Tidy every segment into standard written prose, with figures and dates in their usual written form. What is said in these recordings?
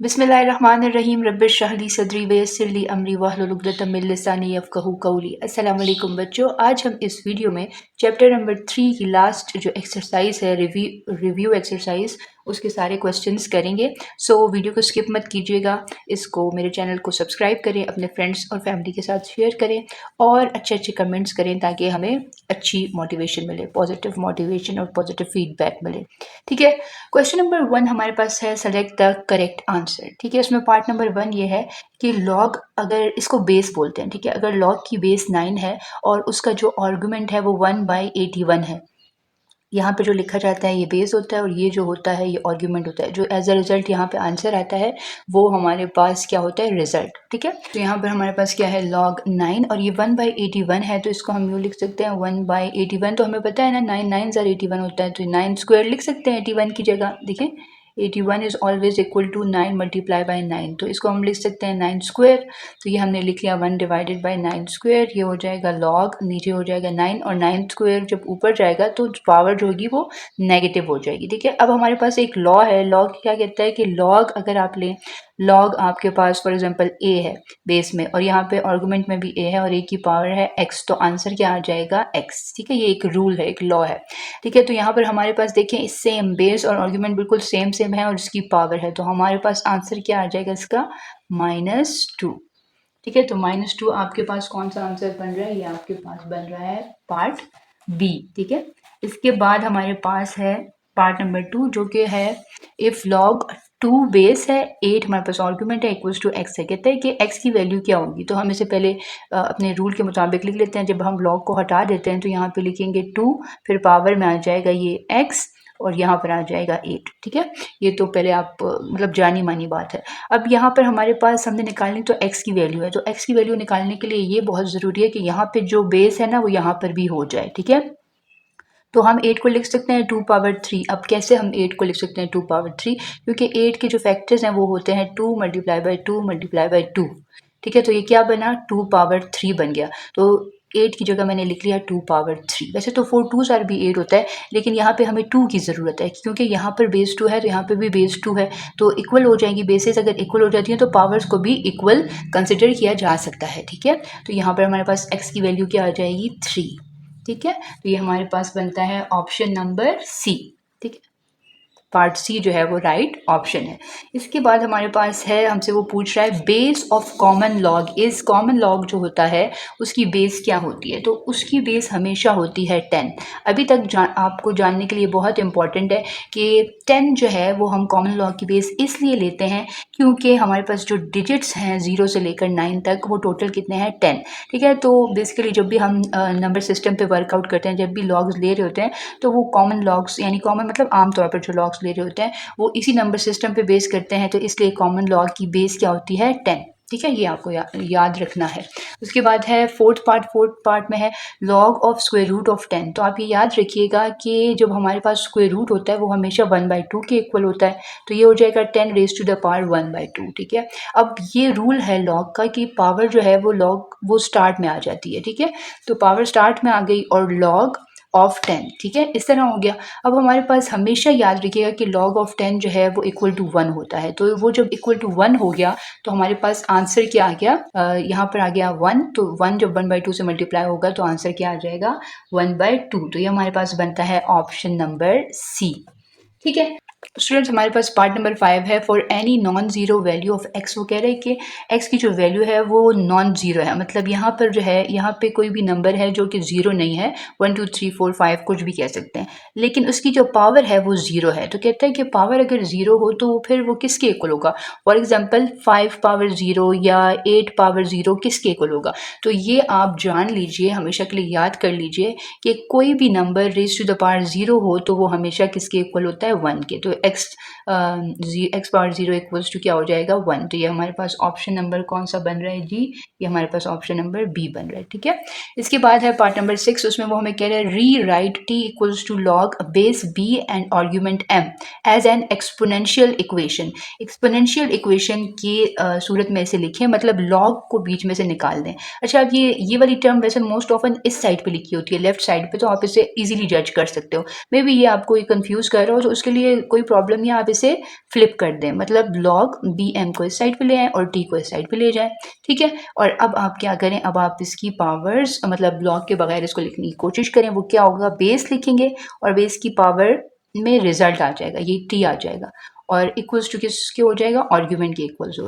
बिस्मिल्लाहिर्रहमानिर्रहीम रब्बिश्रह ली सदरी वयस्सिर ली अमरी वहलुल उक़दतम मिन लिसानी यफ़क़हू क़ौली। अस्सलाम वालेकुम बच्चों, आज हम इस वीडियो में चैप्टर नंबर 3 की लास्ट जो एक्सरसाइज है रिव्यू एक्सरसाइज उसके सारे क्वेश्चंस करेंगे। सो वीडियो को स्किप मत कीजिएगा, इसको मेरे चैनल को सब्सक्राइब करें, अपने फ्रेंड्स और फैमिली के साथ शेयर करें और अच्छे कमेंट्स करें ताकि हमें अच्छी मोटिवेशन मिले, पॉजिटिव मोटिवेशन और पॉजिटिव फीडबैक मिले। ठीक है, क्वेश्चन नंबर 1 हमारे पास है सेलेक्ट द करेक्ट आंसर। ठीक है, इसमें पार्ट नंबर 1 ये है कि लॉग, अगर इसको बेस बोलते हैं, ठीक है, अगर लॉग की बेस 9 है और उसका जो आर्गुमेंट है वो 1/81 है, यहाँ पे जो लिखा जाता है ये बेस होता है और ये जो होता है ये आर्गुमेंट होता है। जो एज अ रिजल्ट यहाँ पे आंसर आता है वो हमारे पास क्या होता है, रिजल्ट। ठीक है, तो यहाँ पर हमारे पास क्या है, log 9 और ये 1/81 है, तो इसको हम यूँ लिख सकते हैं 1/81। तो हमें पता है ना 9 9 81 होता है, तो 9 स्क्वायर लिख सकते हैं 81 की जगह। देखें 81 is always equal to 9 multiply by 9, तो इसको हम लिख सकते हैं 9 स्क्वायर। तो ये हमने लिख लिया 1 डिवाइडेड बाय 9 स्क्वायर, ये हो जाएगा लॉग, नीचे हो जाएगा 9 और 9 स्क्वायर जब ऊपर जाएगा तो पावर जो होगी वो नेगेटिव हो जाएगी। ठीक है, अब हमारे पास एक लॉ है, लॉ क्या कहता है कि लॉग अगर आप लें, लॉग आपके पास फॉर एग्जांपल a है बेस में और यहाँ पे आर्गुमेंट में भी a है और a की पावर है x, तो आंसर क्या आ जाएगा x। ठीक है, ये एक रूल है, एक लॉ है। ठीक है, तो यहाँ पर हमारे पास देखें सेम बेस और आर्गुमेंट बिल्कुल सेम है और इसकी पावर है, तो हमारे पास आंसर क्या आ जाएगा इसका, -2। ठीक है, तो -2 आपके पास कौन सा आंसर बन रहा है, ये आपके पास बन रहा है पार्ट बी। ठीक है, इसके बाद हमारे पास है पार्ट नंबर 2 जो कि है इफ लॉग 2 बेस है 8 हमारे पास आर्गुमेंट है इक्वल्स टू x है। कहते हैं कि x की वैल्यू क्या होगी, तो हम इसे पहले अपने रूल के मुताबिक लिख लेते हैं। जब हम लॉग को हटा देते हैं तो यहाँ पे लिखेंगे 2, फिर पावर में आ जाएगा ये x और यहाँ पर आ जाएगा 8। ठीक है, ये तो पहले आप मतलब जानी मानी बात है। अब यहाँ पर हमारे पास हमने निकालनी तो x की वैल्यू है, तो x की वैल्यू निकालने के लिए ये बहुत ज़रूरी है कि यहाँ पे जो बेस है ना वो यहाँ पर भी हो जाए। ठीक है, तो हम 8 को लिख सकते हैं 2 पावर 3। अब कैसे हम 8 को लिख सकते हैं 2 पावर 3, क्योंकि 8 के जो फैक्टर्स हैं वो होते हैं 2 मल्टीप्लाई बाई 2 मल्टीप्लाई बाई 2। ठीक है, तो ये क्या बना, 2 पावर 3 बन गया। तो 8 की जगह मैंने लिख लिया 2 पावर 3। वैसे तो 4 2 आर भी 8 होता है, लेकिन यहाँ पे हमें 2 की ज़रूरत है क्योंकि यहाँ पर बेस 2 है तो यहाँ पे भी बेस 2 है, तो इक्वल हो जाएंगी। बेसेस अगर इक्वल हो जाती हैं तो पावर्स को भी इक्वल कंसिडर किया जा सकता है। ठीक है, तो यहाँ पर हमारे पास x की वैल्यू क्या आ जाएगी, 3। ठीक है, तो ये हमारे पास बनता है ऑप्शन नंबर सी। ठीक है, पार्ट सी जो है वो राइट ऑप्शन है। इसके बाद हमारे पास है, हमसे वो पूछ रहा है base of common log is, common log जो होता है उसकी बेस क्या होती है, तो उसकी बेस हमेशा होती है 10। अभी तक आपको जानने के लिए बहुत इंपॉर्टेंट है कि 10 जो है वो हम कॉमन लॉग की बेस इसलिए लेते हैं क्योंकि हमारे पास जो डिजिट्स हैं 0 से लेकर 9 तक वो टोटल कितने हैं, 10। ठीक है, तो बेसिकली जब भी हम नंबर सिस्टम पे वर्कआउट करते हैं, जब भी लॉग्स ले रहे होते हैं तो वो कॉमन लॉग्स, यानी कॉमन मतलब आमतौर पर जो लॉग्स ले रहे होते हैं वो इसी नंबर सिस्टम पे बेस करते हैं, तो इसलिए कॉमन लॉग की बेस क्या होती है, 10। ठीक है, ये आपको याद रखना है। उसके बाद है फोर्थ पार्ट में है log of square root of 10। तो आप ये याद रखिएगा कि जब हमारे पास स्क्वायर रूट होता है वो हमेशा 1/2 के इक्वल होता है, तो ये हो जाएगा 10 रेज टू द पावर 1/2। ठीक है, अब ये रूल है लॉग का कि पावर जो है वो लॉग वो स्टार्ट में आ जाती है। ठीक है, तो पावर स्टार्ट में आ गई और लॉग ऑफ 10। ठीक है, इस तरह हो गया। अब हमारे पास हमेशा याद रखिएगा कि log ऑफ 10 जो है वो इक्वल टू 1 होता है, तो वो जब इक्वल टू 1 हो गया तो हमारे पास आंसर क्या आ गया, यहाँ पर आ गया 1। तो 1 जब 1/2 से मल्टीप्लाई होगा तो आंसर क्या आ जाएगा, 1/2। तो ये हमारे पास बनता है ऑप्शन नंबर सी। ठीक है स्टूडेंट्स, हमारे पास पार्ट नंबर 5 है for any non zero value of x। वो कह रहे हैं कि x की जो वैल्यू है वो नॉन जीरो है, मतलब यहाँ पर जो है यहाँ पे कोई भी नंबर है जो कि जीरो नहीं है, 1 2 3 4 5 कुछ भी कह सकते हैं, लेकिन उसकी जो पावर है वो जीरो है। तो कहता है कि पावर अगर जीरो हो तो फिर वो किसके इक्वल होगा, फॉर एग्जाम्पल 5 पावर 0 या 8 पावर 0 किसके इक्वल होगा। तो ये आप जान लीजिए, हमेशा के लिए याद कर लीजिए कि कोई भी number raise to the power 0 हो तो वो हमेशा किसके इक्वल होता है, 1 के। तो x पावर 0 इक्वल्स टू क्या हो जाएगा, 1। तो ये हमारे पास ऑप्शन नंबर कौन सा बन रहा है जी, ये हमारे पास ऑप्शन नंबर बी बन रहा है। ठीक है, इसके बाद है पार्ट नंबर 6, उसमें वो हमें कह रहे हैं rewrite t equals to log base b and argument m as an exponential equation. Exponential equation की सूरत में इसे लिखें, मतलब लॉग को बीच में से निकाल दें। अच्छा, अब ये वाली टर्म वैसे मोस्ट ऑफन इस साइड पे लिखी होती है, लेफ्ट साइड पे, तो आप इसे इजीली जज कर सकते हो। मे बी ये आपको कंफ्यूज कर रहा हो, तो उसके लिए कोई प्रॉब्लम नहीं, आप इसे फ्लिप कर दें, मतलब log bm को इस साइड पे ले आएँ और t को इस साइड पे ले जाएं, ठीक है। और अब आप क्या करें, अब आप इसकी पावर्स मतलब log के बगैर इसको लिखने की कोशिश करें। वो क्या होगा, बेस लिखेंगे और बेस की पावर में रिजल्ट आ जाएगा, ये t आ जाएगा और इक्वल्स टू किसके हो जाएगा, आर्ग्यूमेंट के इक्वल्स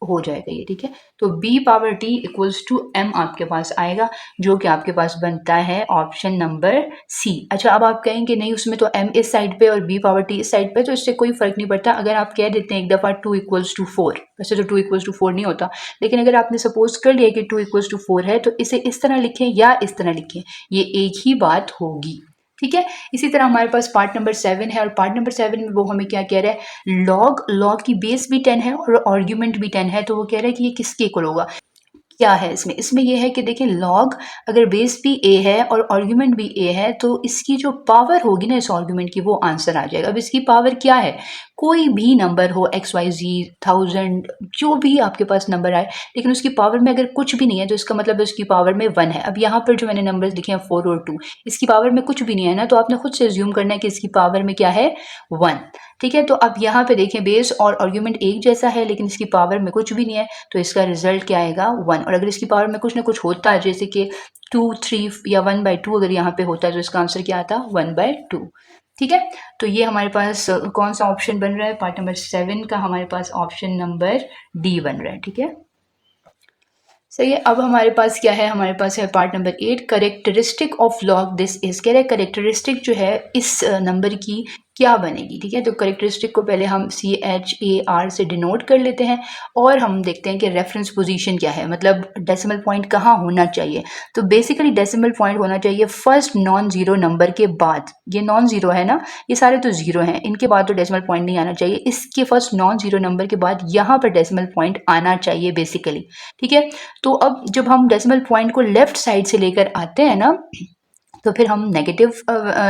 हो जाएगा ये, ठीक है। तो b power t equals to m आपके पास आएगा, जो कि आपके पास बनता है ऑप्शन नंबर सी। अच्छा, अब आप कहेंगे नहीं उसमें तो m इस साइड पे और b पावर t इस साइड पे, तो इससे कोई फर्क नहीं पड़ता। अगर आप कह देते हैं एक दफ़ा 2 इक्वल्स टू 4, वैसे तो 2 इक्वल्स टू 4 नहीं होता, लेकिन अगर आपने सपोज कर लिया कि 2 इक्वल्स टू 4 है तो इसे इस तरह लिखें या इस तरह लिखें, ये एक ही बात होगी, ठीक है। इसी तरह हमारे पास पार्ट नंबर 7 है और पार्ट नंबर 7 में वो हमें क्या कह रहा है, log की बेस भी 10 है और आर्ग्यूमेंट भी 10 है, तो वो कह रहा है कि ये किसके इक्वल होगा। क्या है इसमें ये है कि देखिए log अगर बेस भी a है और आर्ग्यूमेंट भी a है तो इसकी जो पावर होगी ना इस आर्ग्यूमेंट की, वो आंसर आ जाएगा। अब इसकी पावर क्या है, कोई भी नंबर हो XYZ 1000 जो भी आपके पास नंबर आए, लेकिन उसकी पावर में अगर कुछ भी नहीं है तो इसका मतलब उसकी पावर में 1 है। अब यहाँ पर जो मैंने नंबर्स लिखे हैं 4 और 2, इसकी पावर में कुछ भी नहीं है ना, तो आपने खुद से अज्यूम करना है कि इसकी पावर में क्या है, 1, ठीक है। तो अब यहाँ पे देखें बेस और आर्ग्यूमेंट एक जैसा है लेकिन इसकी पावर में कुछ भी नहीं है, तो इसका रिजल्ट क्या आएगा, 1। और अगर इसकी पावर में कुछ ना कुछ होता है, जैसे कि 2, 3 या 1/2 अगर यहाँ पे होता है, तो इसका आंसर क्या आता, 1/2, ठीक है। तो ये हमारे पास कौन सा ऑप्शन बन रहा है, पार्ट नंबर 7 का हमारे पास ऑप्शन नंबर डी बन रहा है, ठीक है। सही है। अब हमारे पास क्या है, हमारे पास है part number 8, characteristic of log this is. कह रहे हैं करेक्टरिस्टिक जो है इस नंबर की क्या बनेगी, ठीक है। तो करेक्टरिस्टिक को पहले हम CHAR से डिनोट कर लेते हैं और हम देखते हैं कि रेफरेंस पोजीशन क्या है, मतलब डेसिमल पॉइंट कहाँ होना चाहिए। तो बेसिकली डेसिमल पॉइंट होना चाहिए फर्स्ट नॉन जीरो नंबर के बाद। ये नॉन जीरो है ना, ये सारे तो जीरो हैं, इनके बाद तो डेसिमल पॉइंट नहीं आना चाहिए, इसके फर्स्ट नॉन जीरो नंबर के बाद यहाँ पर डेसिमल पॉइंट आना चाहिए बेसिकली, ठीक है। तो अब जब हम डेसिमल पॉइंट को लेफ्ट साइड से लेकर आते हैं ना, तो फिर हम नेगेटिव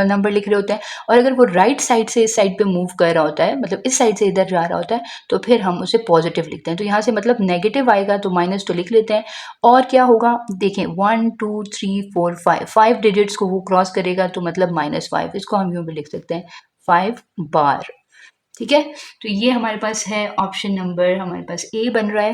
नंबर लिख रहे होते हैं, और अगर वो राइट साइड से इस साइड पे मूव कर रहा होता है, मतलब इस साइड से इधर जा रहा होता है, तो फिर हम उसे पॉजिटिव लिखते हैं। तो यहाँ से मतलब नेगेटिव आएगा तो माइनस तो लिख लेते हैं, और क्या होगा देखें 1 2 3 4 5 डिजिट्स को वो क्रॉस करेगा तो मतलब -5, इसको हम यूँ भी लिख सकते हैं 5 बार, ठीक है। तो ये हमारे पास है ऑप्शन नंबर, हमारे पास ए बन रहा है,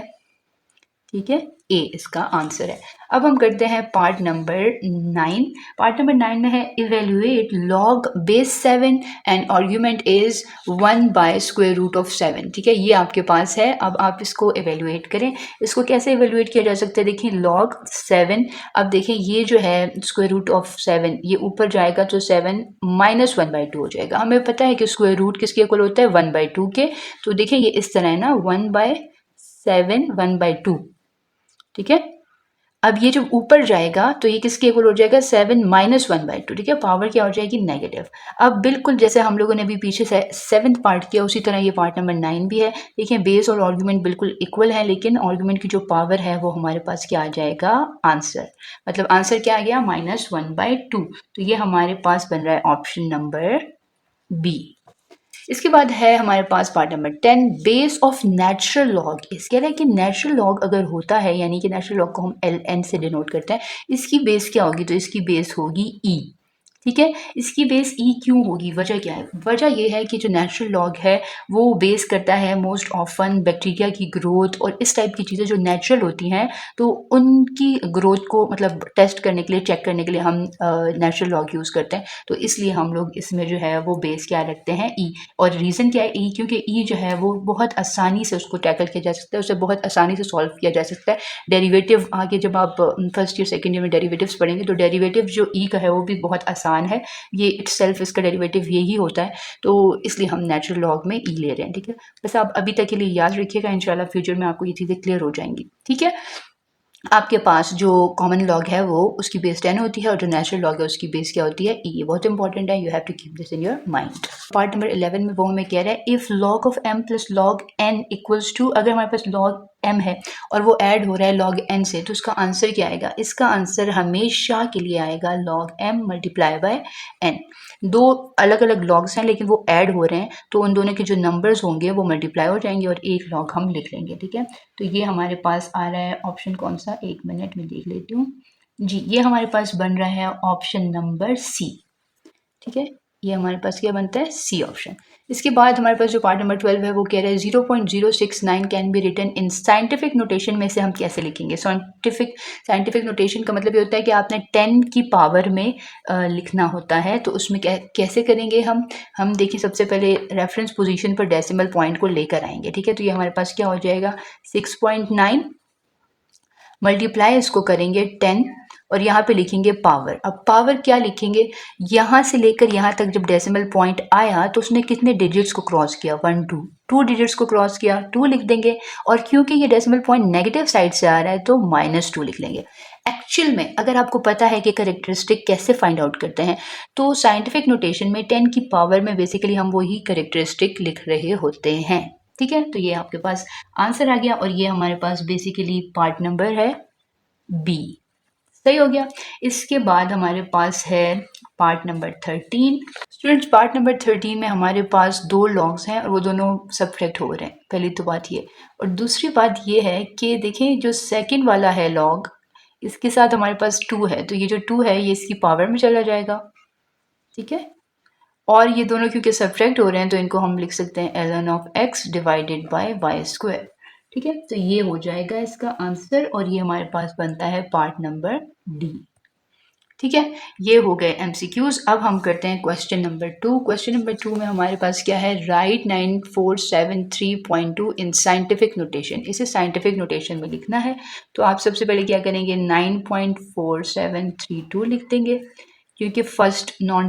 ठीक है, ए इसका आंसर है। अब हम करते हैं पार्ट नंबर 9। पार्ट नंबर 9 में है evaluate log base 7 and argument is 1/√7, ठीक है। ये आपके पास है, अब आप इसको इवेल्युएट करें। इसको कैसे इवेल्युएट किया जा सकता है, देखिए log 7, अब देखिए ये जो है √7 ये ऊपर जाएगा तो 7 -1/2 हो जाएगा। हमें पता है कि स्क्वायर रूट किसके इक्वल होता है, 1/2 के। तो देखिए ये इस तरह है ना, 1/7 1/2, ठीक है। अब ये जब ऊपर जाएगा तो ये किसके इक्वल हो जाएगा, 7 -1/2, ठीक है। पावर क्या हो जाएगी, नेगेटिव। अब बिल्कुल जैसे हम लोगों ने अभी पीछे से 7th पार्ट किया, उसी तरह ये पार्ट नंबर 9 भी है। देखिए बेस और आर्ग्यूमेंट बिल्कुल इक्वल है, लेकिन आर्ग्यूमेंट की जो पावर है वो हमारे पास क्या आ जाएगा, आंसर। मतलब आंसर क्या आ गया, -1/2। तो ये हमारे पास बन रहा है ऑप्शन नंबर बी। इसके बाद है हमारे पास part number 10, base of natural log. इस कह रहा है कि नेचुरल लॉग अगर होता है, यानी कि नेचुरल लॉग को हम LN से डिनोट करते हैं, इसकी बेस क्या होगी, तो इसकी बेस होगी E, ठीक है। इसकी बेस E क्यों होगी, वजह क्या है, वजह ये है कि जो नेचुरल लॉग है वो बेस करता है मोस्ट ऑफन बैक्टीरिया की ग्रोथ और इस टाइप की चीज़ें जो नेचुरल होती हैं, तो उनकी ग्रोथ को मतलब टेस्ट करने के लिए, चेक करने के लिए हम नेचुरल लॉग यूज़ करते हैं। तो इसलिए हम लोग इसमें जो है वो बेस क्या रखते हैं, E। और रीज़न क्या है E, क्योंकि E जो है वो बहुत आसानी से उसको टैकल किया जा सकता है, उसे बहुत आसानी से सॉल्व किया जा सकता है। डेरिवेटिव आगे जब आप फर्स्ट ईयर सेकेंड ईयर में डेरिवेटिव्स पढ़ेंगे तो डेरिवेटिव जो E का है वो भी बहुत आसान है, ये इटसेल्फ इसका डेरिवेटिव यही होता है, तो इसलिए हम नेचुरल लॉग में E ले रहे हैं, ठीक है। बस आप अभी तक के लिए याद रखिएगा, इंशाल्लाह फ्यूचर में आपको ये चीज़ें क्लियर हो जाएंगी, ठीक है। आपके पास जो कॉमन लॉग है वो उसकी बेस 10 होती है और जो नेचुरल लॉग है उसकी बेस क्या होती है, E। ये बहुत इंपॉर्टेंट है, you have to keep this in your mind. Part number 11 में वो हमें कह रहा है if log of m plus log n equals to, अगर हमारे पास log m है और वो ऐड हो रहा है log n से, तो उसका आंसर क्या आएगा, इसका आंसर हमेशा के लिए आएगा log m multiply by n। दो अलग अलग लॉग्स हैं लेकिन वो ऐड हो रहे हैं, तो उन दोनों के जो नंबर्स होंगे वो मल्टीप्लाई हो जाएंगे और एक लॉग हम लिख लेंगे, ठीक है। तो ये हमारे पास आ रहा है ऑप्शन कौन सा, 1 मिनट में देख लेती हूँ जी। ये हमारे पास बन रहा है ऑप्शन नंबर सी, ठीक है, ये हमारे पास क्या बनता है, सी ऑप्शन। इसके बाद हमारे पास जो पार्ट नंबर 12 है वो कह रहा है 0.069 can be written in scientific notation में से हम कैसे लिखेंगे। साइंटिफिक नोटेशन का मतलब ये होता है कि आपने 10 की पावर में लिखना होता है, तो उसमें कैसे करेंगे हम देखिए सबसे पहले रेफरेंस पोजीशन पर डेसिमल पॉइंट को लेकर आएंगे, ठीक है। तो ये हमारे पास क्या हो जाएगा 6.9 मल्टीप्लाई इसको करेंगे 10 और यहाँ पे लिखेंगे पावर। अब पावर क्या लिखेंगे, यहाँ से लेकर यहाँ तक जब डेसिमल पॉइंट आया तो उसने कितने डिजिट्स को क्रॉस किया, 1 2 2 डिजिट्स को क्रॉस किया, 2 लिख देंगे। और क्योंकि ये डेसिमल पॉइंट नेगेटिव साइड से आ रहा है तो -2 लिख लेंगे। एक्चुअल में अगर आपको पता है कि करेक्टरिस्टिक कैसे फाइंड आउट करते हैं, तो साइंटिफिक नोटेशन में 10 की पावर में बेसिकली हम वही करेक्टरिस्टिक लिख रहे होते हैं, ठीक है। तो ये आपके पास आंसर आ गया और ये हमारे पास बेसिकली पार्ट नंबर है बी, सही हो गया। इसके बाद हमारे पास है part number 13। Students part number 13 में हमारे पास 2 लॉग्स हैं और वो दोनों सब्ट्रैक्ट हो रहे हैं, पहली तो बात ये। और दूसरी बात ये है कि देखें जो सेकंड वाला है लॉग, इसके साथ हमारे पास 2 है, तो ये जो 2 है ये इसकी पावर में चला जाएगा, ठीक है। और ये दोनों क्योंकि सब्ट्रैक्ट हो रहे हैं तो इनको हम लिख सकते हैं ln of x divided by y square, ठीक है। तो ये हो जाएगा इसका आंसर और ये हमारे पास बनता है पार्ट नंबर डी, ठीक है। ये हो गए MCQs। अब हम करते हैं क्वेश्चन नंबर 2। क्वेश्चन नंबर 2 में हमारे पास क्या है, राइट 9473.2 इन साइंटिफिक नोटेशन। इसे साइंटिफिक नोटेशन में लिखना है, तो आप सबसे पहले क्या करेंगे 9.4732 लिख देंगे, क्योंकि फर्स्ट नॉन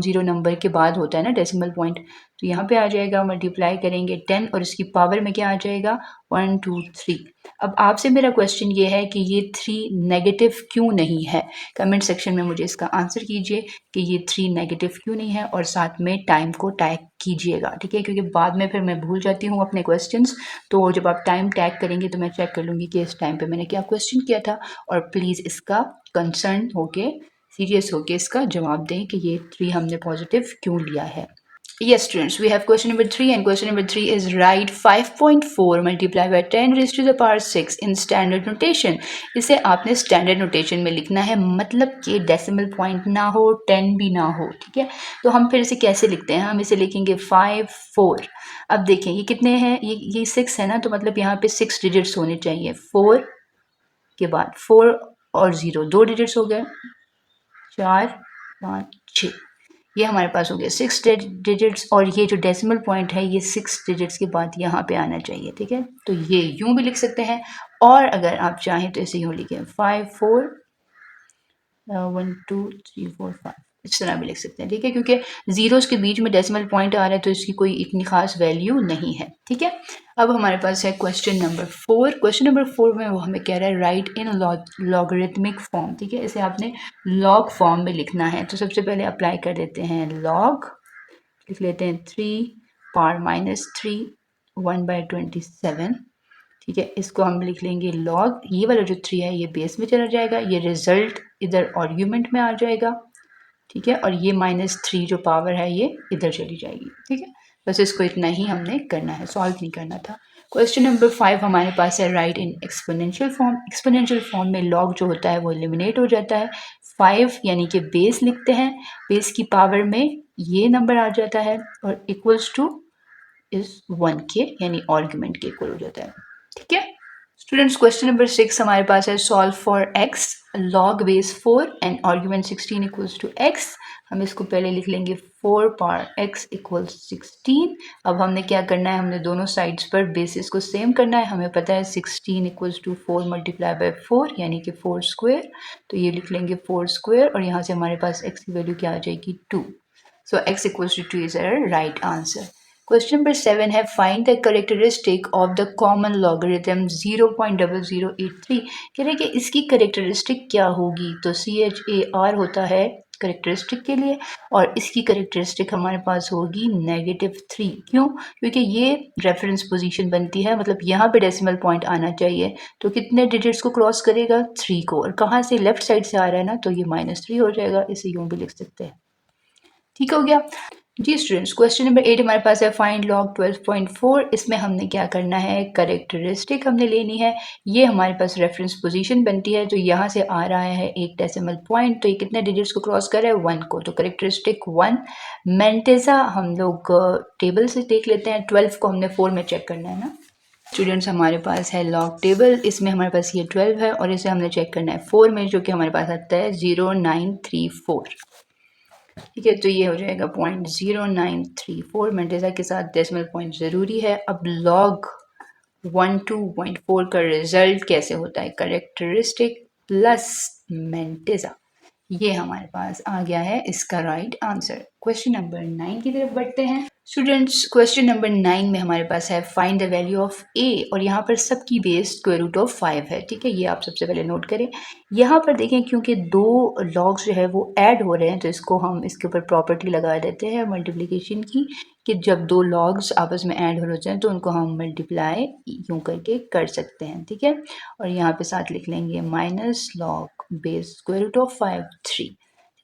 जीरो नंबर के बाद होता है ना डेसिमल पॉइंट। तो यहाँ पे आ जाएगा, मल्टीप्लाई करेंगे 10 और इसकी पावर में क्या आ जाएगा 1 2 3। अब आपसे मेरा क्वेश्चन ये है कि ये 3 नेगेटिव क्यों नहीं है, कमेंट सेक्शन में मुझे इसका आंसर कीजिए कि ये 3 नेगेटिव क्यों नहीं है, और साथ में टाइम को टैग कीजिएगा, ठीक है, क्योंकि बाद में फिर मैं भूल जाती हूँ अपने क्वेश्चंस। तो जब आप टाइम टैग करेंगे तो मैं चेक कर लूँगी कि इस टाइम पे मैंने क्या क्वेश्चन किया था, और प्लीज़ इसका कंसर्न होके सीरियस होके इसका जवाब दें कि ये 3 हमने पॉजिटिव क्यों लिया है। Yes, students, we have question number 3 and question number 3 is write 5.4 multiplied by 10 raised to the power 6 in standard notation. इसे आपने स्टैंडर्ड नोटेशन में लिखना है, मतलब कि डेसिमल पॉइंट ना हो 10 भी ना हो, ठीक है। तो हम फिर इसे कैसे लिखते हैं, हम इसे लिखेंगे 5 4। अब देखें ये कितने हैं, ये 6 है ना, तो मतलब यहाँ पे 6 डिजिट्स होने चाहिए। 4 के बाद 4 और 0 2 डिजिट्स हो गए, 4 5 6, ये हमारे पास हो गया 6 डिजिट्स। और ये जो डेसिमल पॉइंट है ये 6 डिजिट्स के बाद यहाँ पे आना चाहिए, ठीक है। तो ये यूं भी लिख सकते हैं, और अगर आप चाहें तो इसे यूं लिखें 5 4 1 2 3 4 5, इस तरह भी लिख सकते हैं, ठीक है, क्योंकि जीरोस के बीच में डेसिमल पॉइंट आ रहा है तो इसकी कोई इतनी खास वैल्यू नहीं है, ठीक है। अब हमारे पास है क्वेश्चन नंबर 4। क्वेश्चन नंबर 4 में वो हमें कह रहा है राइट इन लॉगरिथमिक फॉर्म, ठीक है, इसे आपने लॉग फॉर्म में लिखना है। तो सबसे पहले अप्लाई कर देते हैं लॉग, लिख लेते हैं 3 पावर -3 1/27, ठीक है। इसको हम लिख लेंगे लॉग, ये वाला जो 3 है ये बेस में चला जाएगा, ये रिजल्ट इधर आर्ग्यूमेंट में आ जाएगा, ठीक है, और ये -3 जो पावर है ये इधर चली जाएगी, ठीक है। बस इसको इतना ही हमने करना है, सॉल्व नहीं करना था। क्वेश्चन नंबर 5 हमारे पास है right in exponential form. Exponential form में लॉग जो होता है वो एलिमिनेट हो जाता है, 5 यानी कि बेस लिखते हैं, बेस की पावर में ये नंबर आ जाता है और इक्वल्स टू इस 1 के यानी आर्ग्यूमेंट के इक्वल हो जाता है, ठीक है। स्टूडेंट्स क्वेश्चन नंबर 6 हमारे पास है solve for x log base 4 and argument 16 equals to x। हम इसको पहले लिख लेंगे 4 पावर x इक्वल्स 16। अब हमने क्या करना है, हमने दोनों साइड्स पर बेसिस को सेम करना है। हमें पता है 16 इक्वल्स टू 4 मल्टीप्लाई बाय 4 यानी कि 4 स्क्वायर, तो ये लिख लेंगे 4 स्क्वायर और यहाँ से हमारे पास x की वैल्यू क्या आ जाएगी 2। सो x इक्वल्स टू 2 is our right answer. Question number 7 है find the characteristic of the common logarithm 0.0083। कह रहे हैं कि इसकी करेक्टरिस्टिक क्या होगी, तो CHAR होता है करेक्टरिस्टिक के लिए, और इसकी करेक्टरिस्टिक हमारे पास होगी -3। क्यों, क्योंकि ये रेफरेंस पोजीशन बनती है, मतलब यहाँ पे डेसिमल पॉइंट आना चाहिए, तो कितने डिजिट्स को क्रॉस करेगा 3 को, और कहाँ से लेफ्ट साइड से आ रहा है ना, तो ये -3 हो जाएगा। इसे यूँ भी लिख सकते हैं, ठीक हो गया। जी स्टूडेंट्स, क्वेश्चन नंबर 8 हमारे पास है फाइंड लॉग 12.4। इसमें हमने क्या करना है, करेक्टरिस्टिक हमने लेनी है। ये हमारे पास रेफरेंस पोजीशन बनती है, जो यहाँ से आ रहा है एक डेसिमल पॉइंट, तो ये कितने डिजिट्स को क्रॉस कर रहा है, 1 को, तो करेक्टरिस्टिक 1। मेंटेजा हम लोग टेबल से देख लेते हैं, 12 को हमने 4 में चेक करना है ना स्टूडेंट्स। हमारे पास है लॉग टेबल, इसमें हमारे पास ये 12 है और इसे हमने चेक करना है 4 में, जो कि हमारे पास आता है 0934। ठीक है, तो ये हो जाएगा 0.0934। मेंटेजा के साथ डेसिमल पॉइंट ज़रूरी है। अब लॉग 12.4 का रिजल्ट कैसे होता है, करेक्टरिस्टिक प्लस मेंटेजा, ये हमारे पास आ गया है इसका राइट आंसर। क्वेश्चन नंबर 9 की तरफ बढ़ते हैं स्टूडेंट्स। क्वेश्चन नंबर 9 में हमारे पास है फाइंड द वैल्यू ऑफ ए, और यहाँ पर सबकी बेस स्क्वायर रूट ऑफ 5 है। ठीक है, ये आप सबसे पहले नोट करें। यहाँ पर देखें, क्योंकि दो लॉग्स जो है वो ऐड हो रहे हैं, तो इसको हम इसके ऊपर प्रॉपर्टी लगा देते हैं मल्टीप्लिकेशन की, कि जब दो लॉग्स आपस में ऐड हो जाए तो उनको हम मल्टीप्लाई यूँ करके कर सकते हैं। ठीक है, और यहाँ पे साथ लिख लेंगे minus log base square root of 5 3।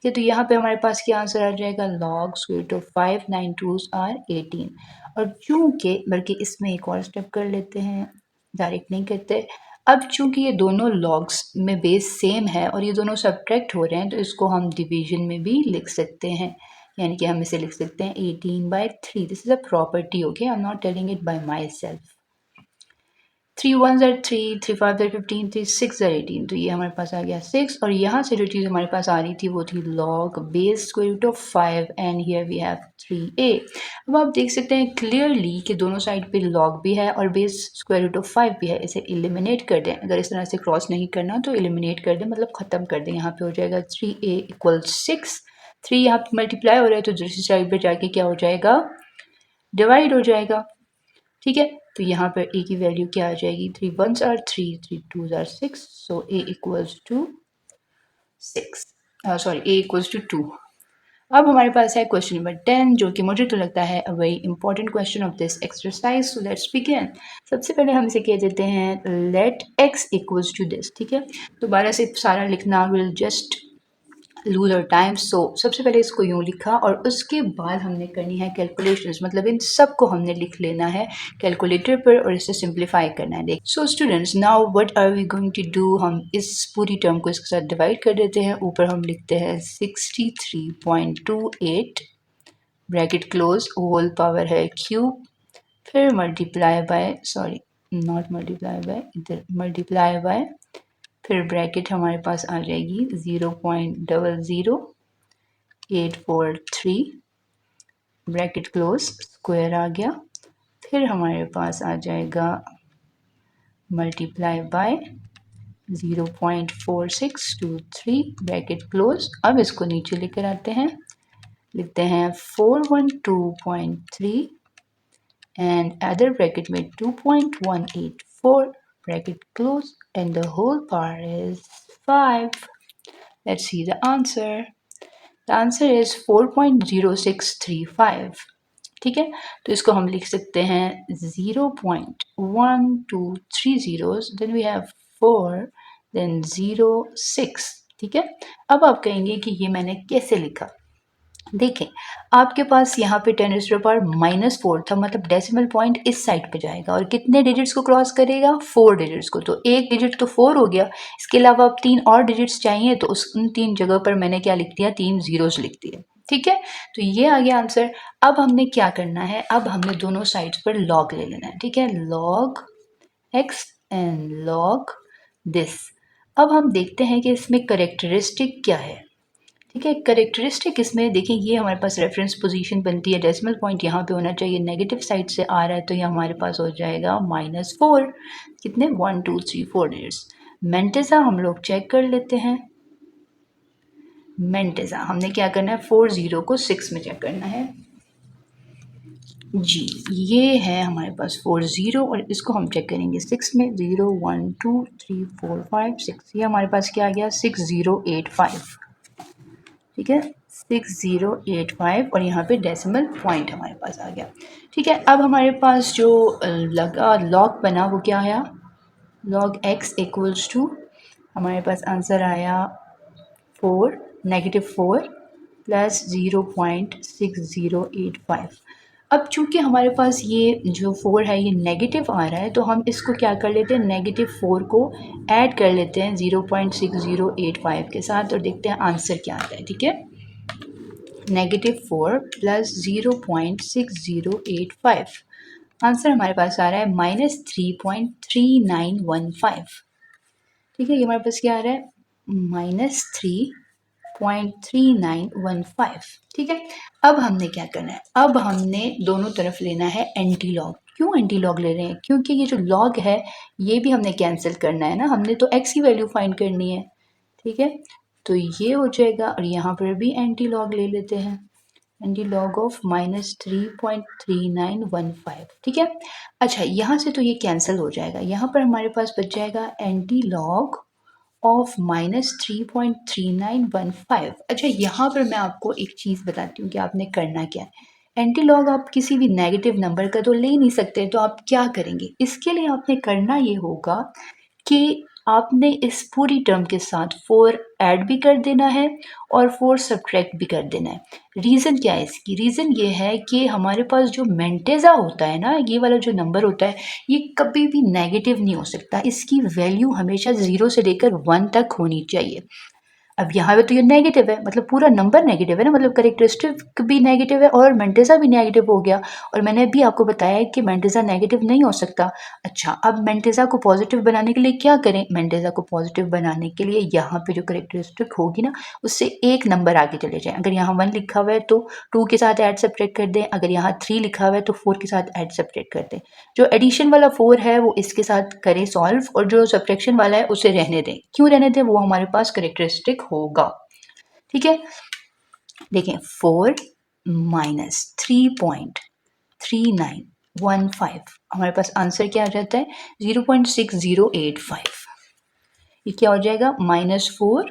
ठीक है, तो यहाँ पे हमारे पास क्या आंसर आ जाएगा, log square root of 5 9 2s are 18। और चूँकि बल्कि इसमें एक और स्टेप कर लेते हैं, डायरेक्ट नहीं करते। अब चूँकि ये दोनों लॉग्स में बेस सेम है और ये दोनों सब्ट्रैक्ट हो रहे हैं, तो इसको हम डिवीजन में भी लिख सकते हैं, यानी कि हम इसे लिख सकते हैं 18/3। This is a property, okay, I am not telling it by my self. 3 1s are 3, 3 5s are 15, 3 6s are 18, तो ये हमारे पास आ गया 6। और यहाँ से जो चीज़ हमारे पास आ रही थी वो थी log base square root of 5 and here we have 3a। अब आप देख सकते हैं क्लियरली कि दोनों साइड पे log भी है और बेस स्क्वायर रूट ऑफ 5 भी है। इसे एलिमिनेट कर दें, अगर इस तरह से क्रॉस नहीं करना तो एलिमिनेट कर दें, मतलब ख़त्म कर दें। यहाँ पे हो जाएगा 3a = 6। 3 यहाँ पे मल्टीप्लाई हो रहा है तो दूसरी साइड पर जाके क्या हो जाएगा, डिवाइड हो जाएगा। ठीक है, तो यहाँ पर a की वैल्यू क्या आ जाएगी, 3 1s are 3, 3 2s are 6, so a equals to 6, sorry a equals to 2। अब हमारे पास है क्वेश्चन नंबर 10, जो कि मुझे तो लगता है a very important question of this exercise, so let's begin. सबसे पहले हम इसे कह देते हैं let x equals to this. ठीक है, दोबारा से सारा लिखना will just lose our time. So सबसे पहले इसको यूँ लिखा और उसके बाद हमने करनी है कैलकुलेशंस, मतलब इन सब को हमने लिख लेना है कैलकुलेटर पर और इसे सिंप्लीफाई करना है। So students, now what are we going to do, हम इस पूरी टर्म को इसके साथ डिवाइड कर देते हैं। ऊपर हम लिखते हैं 63.28 ब्रैकेट क्लोज, होल पावर है क्यूब, फिर multiply by, sorry not multiply by, इधर मल्टीप्लाई बाय, फिर ब्रैकेट हमारे पास आ जाएगी 0.00843 ब्रैकेट क्लोज, स्क्वायर आ गया, फिर हमारे पास आ जाएगा मल्टीप्लाई बाय 0.4623 ब्रैकेट क्लोज। अब इसको नीचे लेकर आते हैं, लिखते हैं 412.3 एंड अदर ब्रैकेट में 2.184 bracket close and the whole power is 5। Let's see the answer. The answer is 4.0635। ठीक है, तो इसको हम लिख सकते हैं 0.1230, then we have 4, then 0 6। ठीक है, अब आप कहेंगे कि ये मैंने कैसे लिखा। देखें, आपके पास यहाँ पे 10⁻⁻4 था, मतलब डेसिमल पॉइंट इस साइड पे जाएगा और कितने डिजिट्स को क्रॉस करेगा, 4 डिजिट्स को, तो एक डिजिट तो 4 हो गया। इसके अलावा अब 3 और डिजिट्स चाहिए, तो उन 3 जगह पर मैंने क्या लिख दिया, 3 जीरोस लिख दिए। ठीक है, तो ये आ गया आंसर। अब हमने क्या करना है, अब हमने दोनों साइड्स पर लॉग ले लेना है। ठीक है, log x and log this. अब हम देखते हैं कि इसमें करेक्टरिस्टिक क्या है। ठीक है, करेक्टरिस्टिक इसमें देखें, ये हमारे पास रेफरेंस पोजीशन बनती है, डेसिमल पॉइंट यहाँ पे होना चाहिए, नेगेटिव साइड से आ रहा है, तो ये हमारे पास हो जाएगा -4। कितने, 1 2 3 4 डिजिट्स। मेंटेजा हम लोग चेक कर लेते हैं। मेंटेजा हमने क्या करना है, 4 0 को 6 में चेक करना है जी। ये है हमारे पास 4 0 और इसको हम चेक करेंगे 6 में, 0 1 2 3 4 5 6। ये हमारे पास क्या आ गया, 6085। ठीक है, 6085 और यहाँ पे डेसिमल पॉइंट हमारे पास आ गया। ठीक है, अब हमारे पास जो लगा लॉग बना वो क्या आया, log x = हमारे पास आंसर आया 4 -4 प्लस 0.6085। अब चूँकि हमारे पास ये जो 4 है ये नेगेटिव आ रहा है, तो हम इसको क्या कर लेते हैं, -4 को ऐड कर लेते हैं 0.6085 के साथ और देखते हैं आंसर क्या आता है। ठीक है, -4 प्लस 0.6085, आंसर हमारे पास आ रहा है -3.3915। ठीक है, ये हमारे पास क्या आ रहा है, -3.3915। ठीक है, अब हमने क्या करना है, अब हमने दोनों तरफ लेना है एंटी लॉग। क्यों एंटी लॉग ले रहे हैं, क्योंकि ये जो लॉग है ये भी हमने कैंसिल करना है ना, हमने तो x की वैल्यू फाइंड करनी है। ठीक है, तो ये हो जाएगा और यहाँ पर भी एंटी लॉग ले लेते हैं, एंटी लॉग ऑफ -3.3915। ठीक है, अच्छा यहाँ से तो ये कैंसिल हो जाएगा, यहाँ पर हमारे पास बच जाएगा एंटी लॉग ऑफ -3.3915। अच्छा यहाँ पर मैं आपको एक चीज़ बताती हूँ कि आपने करना क्या है। एंटी लॉग आप किसी भी नेगेटिव नंबर का तो ले नहीं सकते, तो आप क्या करेंगे, इसके लिए आपने करना ये होगा कि आपने इस पूरी टर्म के साथ 4 ऐड भी कर देना है और 4 सब्ट्रैक्ट भी कर देना है। रीज़न क्या है इसकी, रीज़न ये है कि हमारे पास जो मेंटेजा होता है ना, ये वाला जो नंबर होता है ये कभी भी नेगेटिव नहीं हो सकता, इसकी वैल्यू हमेशा 0 से लेकर 1 तक होनी चाहिए। अब यहाँ पे तो ये नेगेटिव है, मतलब पूरा नंबर नेगेटिव है ना, मतलब करेक्टरिस्टिक भी नेगेटिव है और मेंटेजा भी नेगेटिव हो गया। और मैंने अभी आपको बताया है कि मेंटेजा नेगेटिव नहीं हो सकता। अच्छा, अब मेंटेजा को पॉजिटिव बनाने के लिए क्या करें, मेंटेजा को पॉजिटिव बनाने के लिए यहाँ पे जो करेक्टरिस्टिक होगी ना उससे एक नंबर आगे चले जाएं। अगर यहाँ 1 लिखा हुआ है तो 2 के साथ ऐड सब्ट्रैक्ट कर दें, अगर यहाँ 3 लिखा हुआ है तो 4 के साथ ऐड सब्ट्रैक्ट कर दें। जो एडिशन वाला 4 है वो इसके साथ करें सॉल्व, और जो सब्ट्रैक्शन वाला है उसे रहने दें। क्यों रहने दें, वो हमारे पास करेक्टरिस्टिक होगा। ठीक है, देखें 4 माइनस 3.3915, हमारे पास आंसर क्या आ जाता है 0.6085। ये क्या हो जाएगा, -4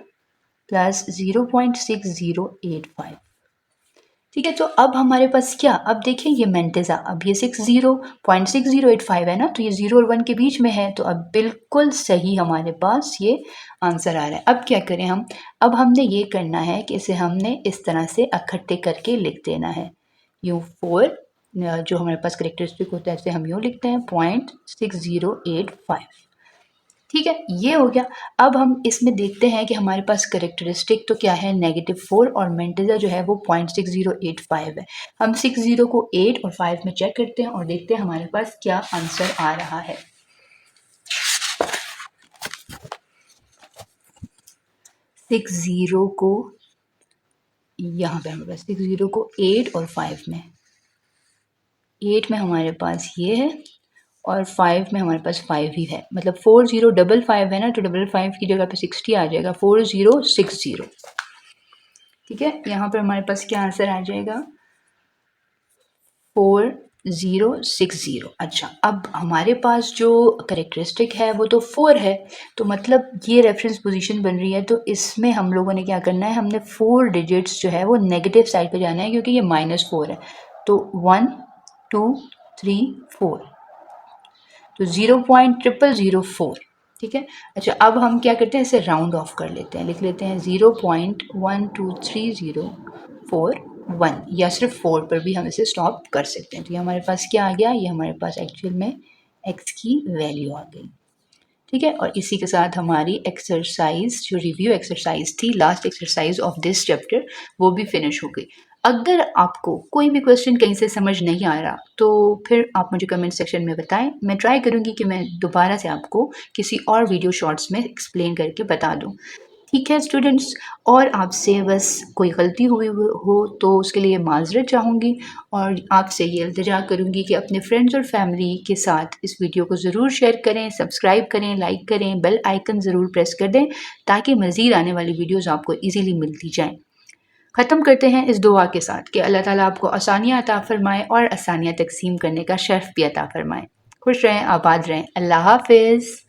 प्लस 0.6085। ठीक है, तो अब हमारे पास क्या, अब देखिए ये मेंटेजा, अब ये 0.6085 है ना, तो ये 0 और 1 के बीच में है, तो अब बिल्कुल सही हमारे पास ये आंसर आ रहा है। अब क्या करें हम, अब हमने ये करना है कि इसे हमने इस तरह से इकट्ठे करके लिख देना है। यूँ 4 जो हमारे पास करेक्टरिस्टिक होता है इसे हम यूँ लिखते हैं 0.6085। ठीक है, ये हो गया। अब हम इसमें देखते हैं कि हमारे पास करेक्टरिस्टिक तो क्या है, -4, और मेंटेजा जो है वो 0.6085 है। हम 60 को 8 और 5 में चेक करते हैं और देखते हैं हमारे पास क्या आंसर आ रहा है। 60 को यहाँ पे हमारे पास 60 को 8 और 5 में, 8 में हमारे पास ये है और 5 में हमारे पास 5 ही है, मतलब 4055 है ना, तो 55 की जगह पे 60 आ जाएगा, 4060। ठीक है, यहाँ पर हमारे पास क्या आंसर आ जाएगा 4060। अच्छा, अब हमारे पास जो करेक्टरिस्टिक है वो तो 4 है, तो मतलब ये रेफरेंस पोजीशन बन रही है, तो इसमें हम लोगों ने क्या करना है, हमने 4 डिजिट्स जो है वो नेगेटिव साइड पे जाना है, क्योंकि ये -4 है, तो 1 2 3 4, तो 0.0004। ठीक है, अच्छा अब हम क्या करते हैं, इसे राउंड ऑफ कर लेते हैं, लिख लेते हैं 0.12304 या सिर्फ 4 पर भी हम इसे स्टॉप कर सकते हैं। तो ये हमारे पास क्या आ गया, ये हमारे पास एक्चुअल में x की वैल्यू आ गई। ठीक है, और इसी के साथ हमारी एक्सरसाइज जो रिव्यू एक्सरसाइज थी, last exercise of this chapter, वो भी फिनिश हो गई। अगर आपको कोई भी क्वेश्चन कहीं से समझ नहीं आ रहा तो फिर आप मुझे कमेंट सेक्शन में बताएं, मैं ट्राई करूंगी कि मैं दोबारा से आपको किसी और वीडियो शॉर्ट्स में एक्सप्लेन करके बता दूं। ठीक है स्टूडेंट्स, और आपसे बस कोई गलती हुई हो तो उसके लिए माज़रत चाहूँगी, और आपसे ये इल्तिजा करूँगी कि अपने फ्रेंड्स और फैमिली के साथ इस वीडियो को ज़रूर शेयर करें, सब्सक्राइब करें, लाइक करें, बेल आइकन ज़रूर प्रेस कर दें ताकि मज़ीद आने वाली वीडियोज़ आपको ईज़िली मिलती जाएँ। ख़त्म करते हैं इस दुआ के साथ कि अल्लाह ताला आपको आसानियाँ अता फ़रमाए और आसानियाँ तकसीम करने का शर्फ़ भी अता फ़रमाए। खुश रहें, आबाद रहें। अल्लाह हाफ़िज़।